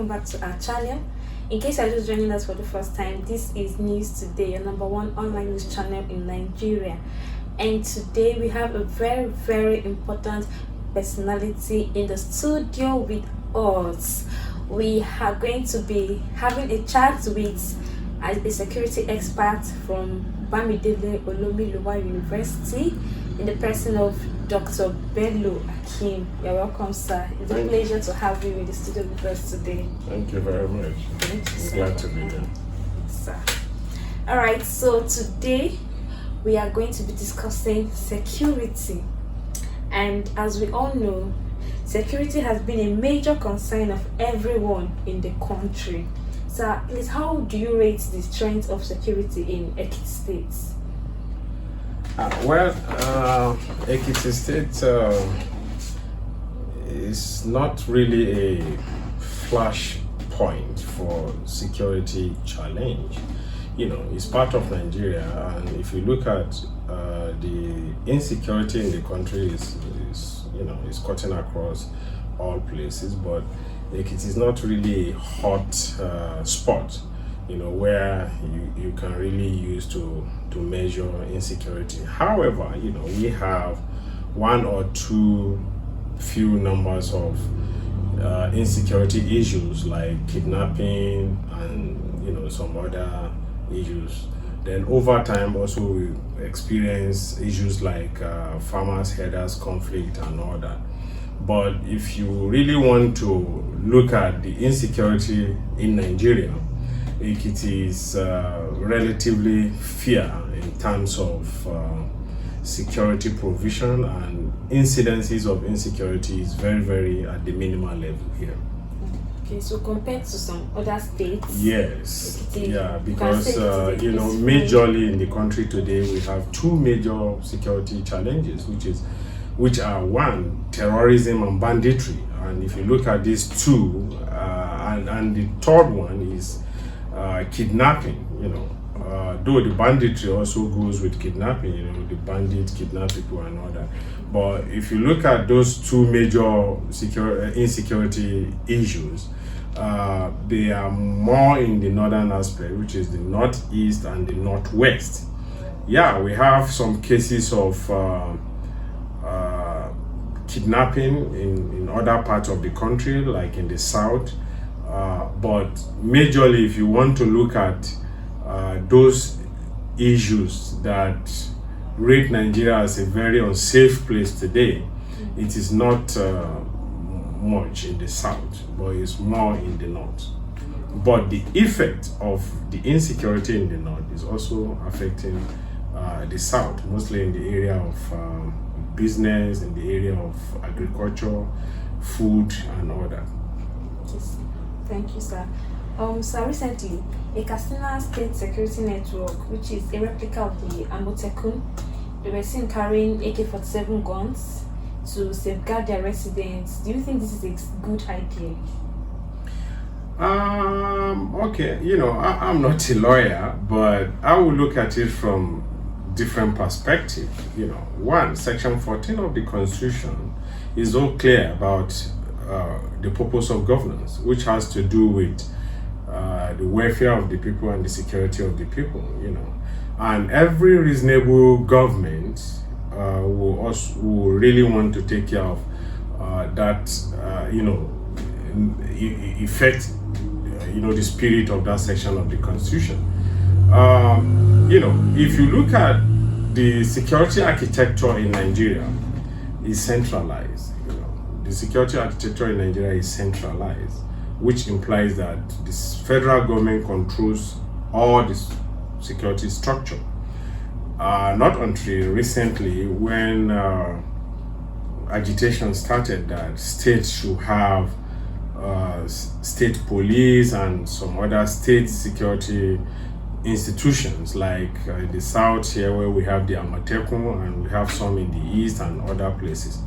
welcome back to our channel. In case you're just joining us for the first time, this is News Today, your number one online news channel in Nigeria. And today we have a very important personality in the studio with us. We are going to be having a chat with a security expert from Bamidele Olomilowa University in the person of Dr. Bello Akim. You're welcome, sir. It's a pleasure to have you in the studio with us today. Thank you very much. I'm glad to be here. Sir. All right, so today we are going to be discussing security. And as we all know, security has been a major concern of everyone in the country. So please, how do you rate the strength of security in Ekiti State? Ekiti State is not really a flash point for security challenge. You know, it's part of Nigeria, and if you look at the insecurity in the country is cutting across all places, but Ekiti is not really a hot spot, where you can really use to measure insecurity. However, we have one or two few numbers of insecurity issues like kidnapping and some other issues. Then over time also we experience issues like farmers herders conflict and all that. But if you really want to look at the insecurity in Nigeria, Ekiti is relatively fair in terms of security provision, and incidences of insecurity is very at the minimal level here. Okay, so compared to some other states, yes, because majorly in the country today we have two major security challenges, which are one, terrorism and banditry. And if you look at these two, and the third one is kidnapping. Though the banditry also goes with kidnapping, the bandits kidnap people and all that. But if you look at those two major insecurity issues, they are more in the northern aspect, which is the northeast and the northwest. Yeah, we have some cases of kidnapping in other parts of the country, like in the south. But majorly, if you want to look at those issues that rate Nigeria as a very unsafe place today, it is not much in the south, but it's more in the north. But the effect of the insecurity in the north is also affecting the south, mostly in the area of business, in the area of agriculture, food, and all that. Yes. Thank you, sir. So recently, a Katsina State Security Network, which is a replica of the Amotekun, they were seen carrying AK-47 guns to safeguard their residents. Do you think this is a good idea? Okay, I'm not a lawyer, but I will look at it from different perspective. One, Section 14 of the Constitution is all clear about the purpose of governance, which has to do with the welfare of the people and the security of the people. And every reasonable government will really want to take care of that effect, the spirit of that section of the Constitution. If you look at the security architecture in Nigeria, is centralized. The security architecture in Nigeria is centralized, which implies that the federal government controls all this security structure. Not until recently, when agitation started that states should have state police and some other state security institutions, like in the south here where we have the Amatekun and we have some in the east and other places.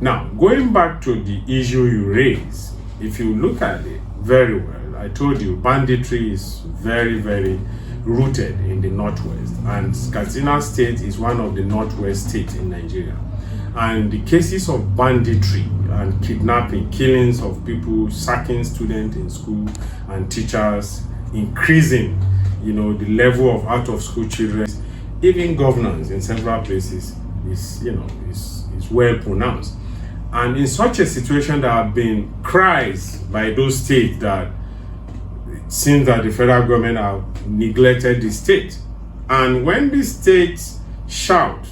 Now, going back to the issue you raised, if you look at it very well, I told you banditry is very rooted in the northwest, and Katsina State is one of the northwest states in Nigeria. And the cases of banditry and kidnapping, killings of people, sacking students in school and teachers, increasing, the level of out of school children, even governance in several places is well pronounced. And in such a situation, there have been cries by those states that it seems that the federal government have neglected the state. And when the states shout,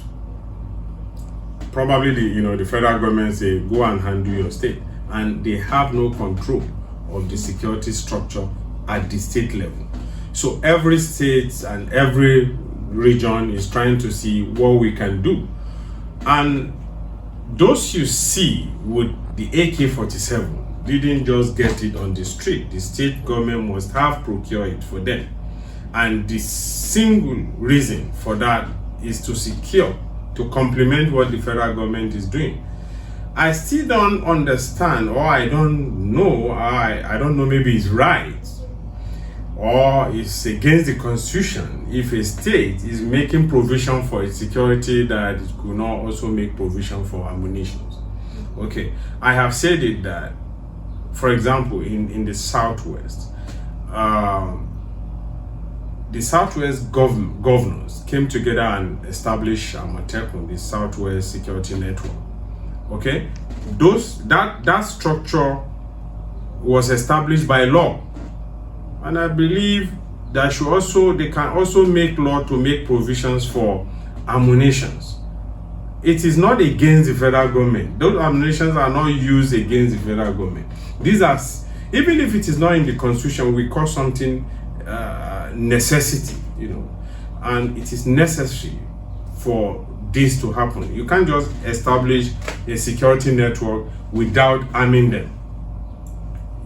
probably the federal government say, go and handle your state. And they have no control of the security structure at the state level. So every state and every region is trying to see what we can do. And those you see with the AK-47 didn't just get it on the street. The state government must have procured it for them. And the single reason for that is to secure, to complement what the federal government is doing. I still don't understand, or I don't know, I don't know, maybe it's right or it's against the constitution if a state is making provision for its security that it could not also make provision for ammunition. Okay, I have said it that, for example, in the Southwest, the Southwest governors came together and established Amatekun, the Southwest Security Network. Okay, that structure was established by law, and I believe that they can also make law to make provisions for ammunitions. It is not against the federal government. Those ammunitions are not used against the federal government. These are, even if it is not in the constitution, we call something necessity, and it is necessary for this to happen. You can't just establish a security network without arming them.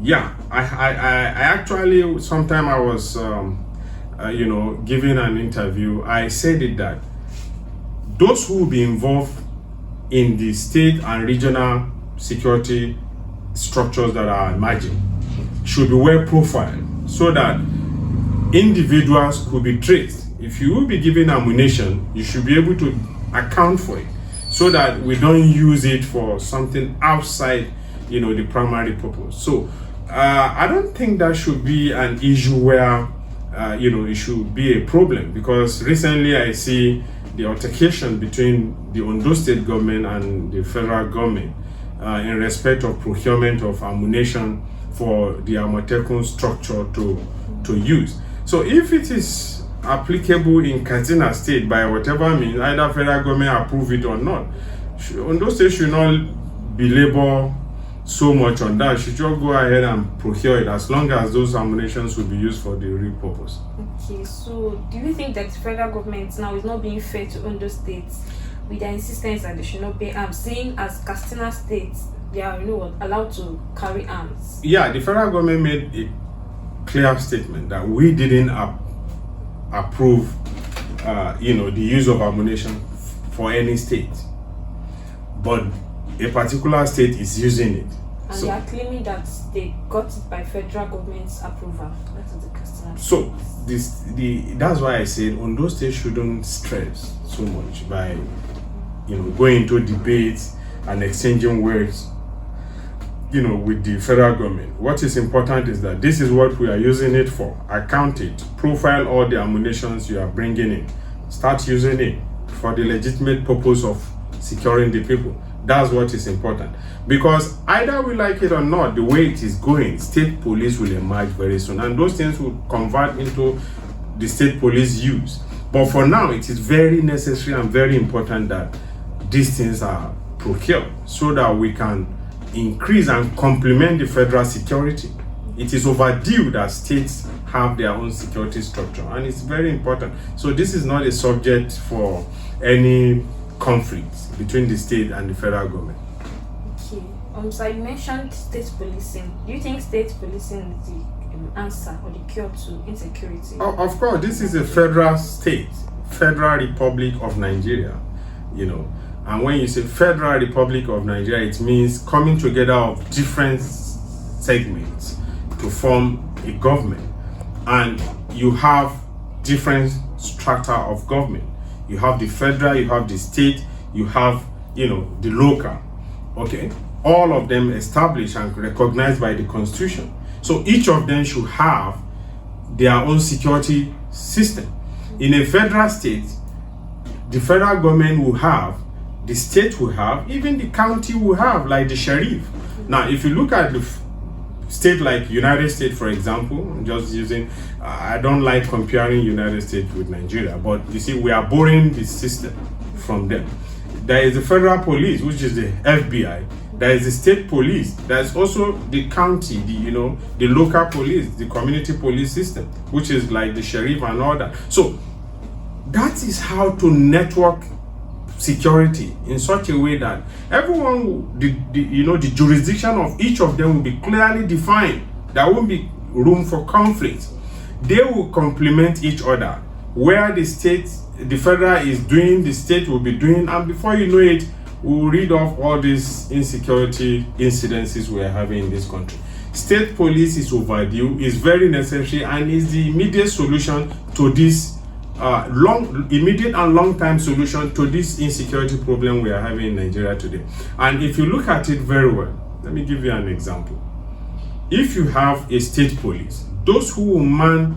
Yeah, I actually, sometime I was, giving an interview. I said it that those who will be involved in the state and regional security structures that are emerging should be well profiled so that individuals could be traced. If you will be given ammunition, you should be able to account for it so that we don't use it for something outside, the primary purpose. So I don't think that should be an issue where, it should be a problem, because recently I see the altercation between the Ondo state government and the federal government in respect of procurement of ammunition for the Amatekun structure to use. So if it is applicable in Katsina State by whatever means, either federal government approve it or not, Ondo State should not belabor so much on that. Should just go ahead and procure it, as long as those ammunitions will be used for the real purpose. Okay, so do you think that the federal government now is not being fair to Ondo State with their insistence that they should not pay arms, seeing as Katsina State they are allowed to carry arms? Yeah, the federal government made a clear statement that we didn't approve the use of ammunition for any state, but a particular state is using it. And they are claiming that they got it by federal government's approval. That is the Katsina. So that's why I said Ondo State shouldn't stress so much by going into debates and exchanging words with the federal government. What is important is that this is what we are using it for. Account it, profile all the ammunitions you are bringing in, start using it for the legitimate purpose of securing the people. That's what is important, because either we like it or not, the way it is going, state police will emerge very soon, and those things will convert into the state police use. But for now, it is very necessary and very important that these things are procured so that we can increase and complement the federal security. It is overdue that states have their own security structure, and it's very important. So this is not a subject for any conflicts between the state and the federal government. Okay. So you mentioned state policing. Do you think state policing is the answer or the cure to insecurity? Of course, this is a federal state, Federal Republic of Nigeria, And when you say Federal Republic of Nigeria, it means coming together of different segments to form a government. And you have different strata of government. You have the federal, you have the state, you have, the local. Okay. all of them established and recognized by the Constitution. So each of them should have their own security system. In a federal state, the federal government will have, the state will have, even the county will have, like the sheriff. Now, if you look at the state like United States, for example, I'm just using, I don't like comparing United States with Nigeria, but you see, we are borrowing the system from them. There is the federal police, which is the FBI. There is the state police. There's also the county, the local police, the community police system, which is like the sheriff and all that. So that is how to network security in such a way that everyone, the jurisdiction of each of them will be clearly defined. There won't be room for conflict. They will complement each other. Where the state, the federal is doing, the state will be doing, and before you know it, we will read off all these insecurity incidences we are having in this country. State police is overdue, is very necessary, and is the immediate solution to this immediate and long-term solution to this insecurity problem we are having in Nigeria today. And if you look at it very well, let me give you an example. If you have a state police, those who will man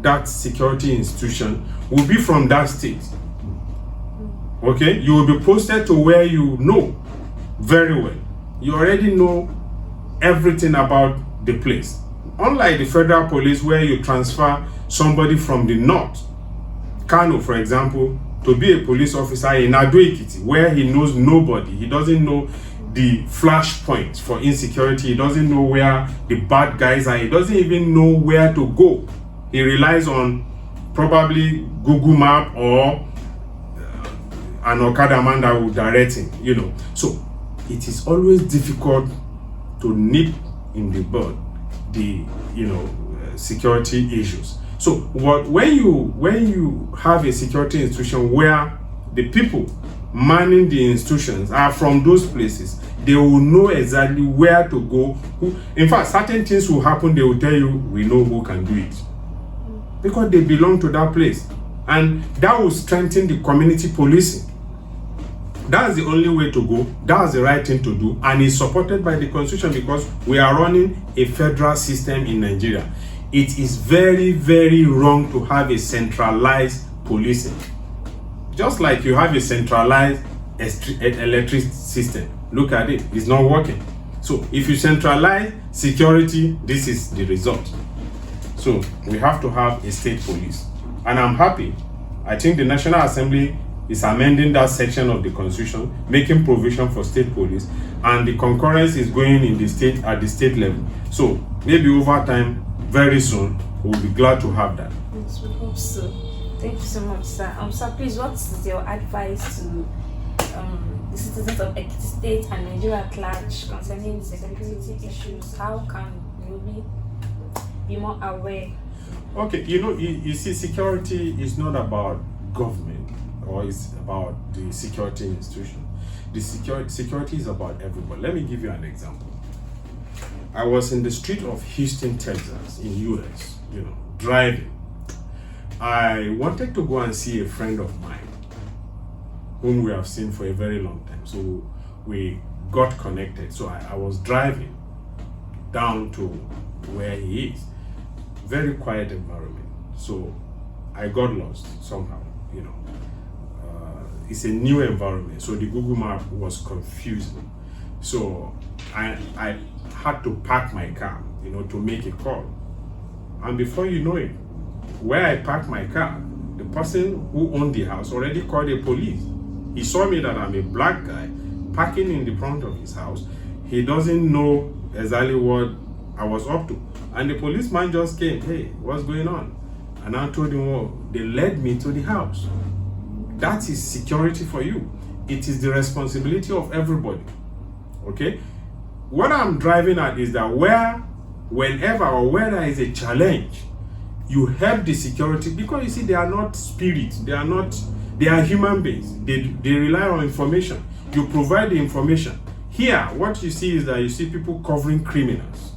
that security institution will be from that state. Okay, you will be posted to where you know very well. You already know everything about the place. Unlike the federal police, where you transfer somebody from the north, Kano, for example, to be a police officer in Ekiti, where he knows nobody. He doesn't know the flash points for insecurity. He doesn't know where the bad guys are. He doesn't even know where to go. He relies on probably Google Map or an Okada man that will direct him, So it is always difficult to nip in the bud the, security issues. So when you have a security institution where the people manning the institutions are from those places, they will know exactly where to go. In fact, certain things will happen, they will tell you, we know who can do it. Because they belong to that place. And that will strengthen the community policing. That's the only way to go. That's the right thing to do. And it's supported by the Constitution because we are running a federal system in Nigeria. It is very, very wrong to have a centralized policing. Just like you have a centralized electric system. Look at it. It's not working. So if you centralize security, this is the result. So we have to have a state police. And I'm happy. I think the National Assembly is amending that section of the Constitution, making provision for state police, and the concurrence is going in the state at the state level. So maybe over time, very soon, we'll be glad to have that. Yes, we hope so. Thank you so much, sir. Sir, please, what is your advice to the citizens of Ekiti State and Nigeria at large concerning security issues? How can we be more aware? Okay, you see, security is not about government or it's about the security institution. The security is about everybody. Let me give you an example. I was in the street of Houston, Texas, in US, driving. I wanted to go and see a friend of mine whom we have seen for a very long time. So we got connected. So I was driving down to where he is. Very quiet environment. So I got lost somehow, It's a new environment, so the Google Map was confusing. So I had to park my car, to make a call. And before you know it, where I parked my car, the person who owned the house already called the police. He saw me that I'm a black guy parking in the front of his house. He doesn't know exactly what I was up to. And the policeman just came, hey, what's going on? And I told him, well, they led me to the house. That is security for you. It is the responsibility of everybody. Okay? What I'm driving at is that whenever or where there is a challenge, you help the security, because you see, they are not spirits, they are human beings. They rely on information. You provide the information. Here, what you see is that you see people covering criminals.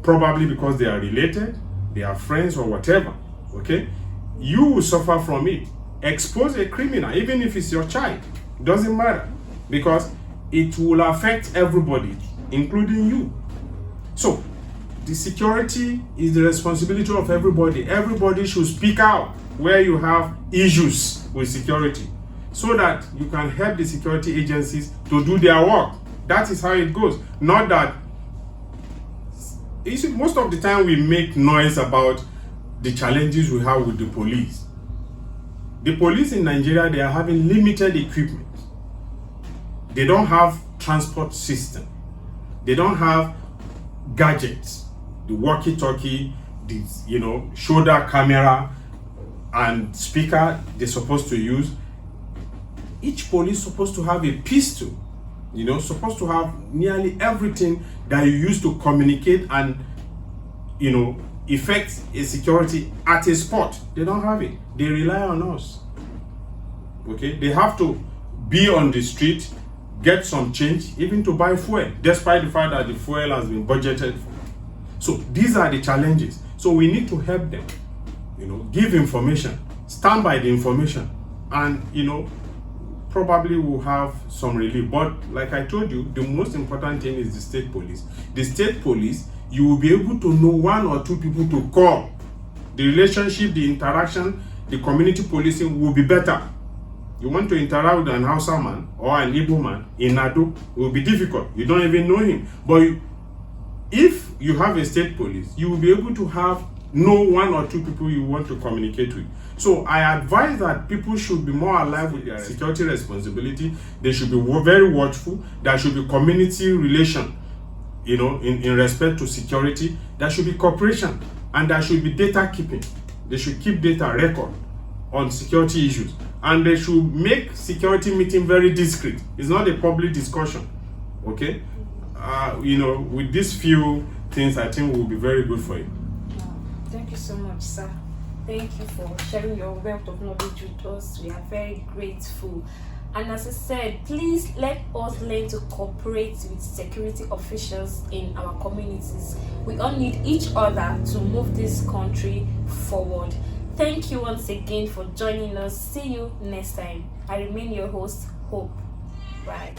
Probably because they are related, they are friends or whatever. Okay? You will suffer from it. Expose a criminal, even if it's your child. Doesn't matter. Because it will affect everybody, including you. So, the security is the responsibility of everybody. Everybody should speak out where you have issues with security, so that you can help the security agencies to do their work. That is how it goes. Not that, you see, most of the time we make noise about the challenges we have with the police. The police in Nigeria, they are having limited equipment. They don't have transport system. They don't have gadgets, the walkie-talkie, the shoulder camera and speaker they're supposed to use. Each police supposed to have a pistol, supposed to have nearly everything that you use to communicate and effect a security at a spot. They don't have it. They rely on us. Okay, they have to be on the street, get some change, even to buy fuel, despite the fact that the fuel has been budgeted for. So these are the challenges. So we need to help them, give information, stand by the information, and probably we'll have some relief. But like I told you, the most important thing is the state police. The state police, you will be able to know one or two people to call. The relationship, the interaction, the community policing will be better. You want to interact with an Hausa man or an Igbo man in Nado, it will be difficult. You don't even know him. But if you have a state police, you will be able to know one or two people you want to communicate with. So I advise that people should be more alive with their security responsibility. They should be very watchful. There should be community relation, in respect to security. There should be cooperation, and there should be data keeping. They should keep data record on security issues, and they should make security meeting very discreet. It's not a public discussion. Okay, with these few things, I think will be very good for you. Thank you so much, sir. Thank you for sharing your wealth of knowledge with us. We are very grateful. And as I said, please let us learn to cooperate with security officials in our communities. We all need each other to move this country forward. Thank you once again for joining us. See you next time. I remain your host, Hope. Bye.